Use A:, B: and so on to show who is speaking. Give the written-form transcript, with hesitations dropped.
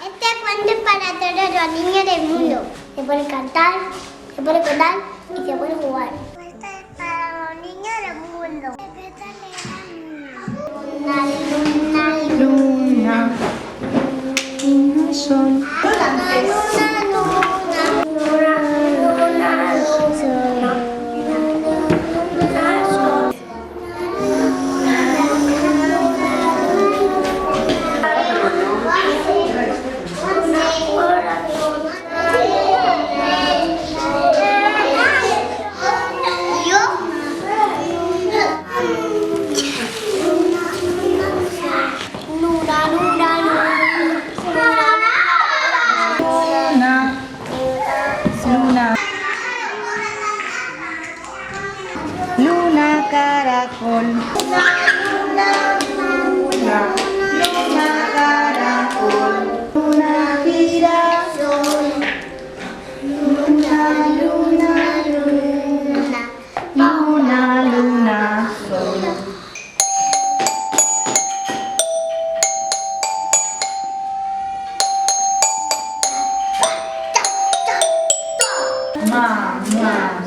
A: Este cuento es para todos los niños del mundo. Se puede cantar, se puede contar y se puede jugar. Este es para los niños del mundo. Luna,
B: Luna, luna, sol. Luna caracol. Luna caracol. Luna girasol. Luna, luna, luna. Luna, luna, sol. Mamá.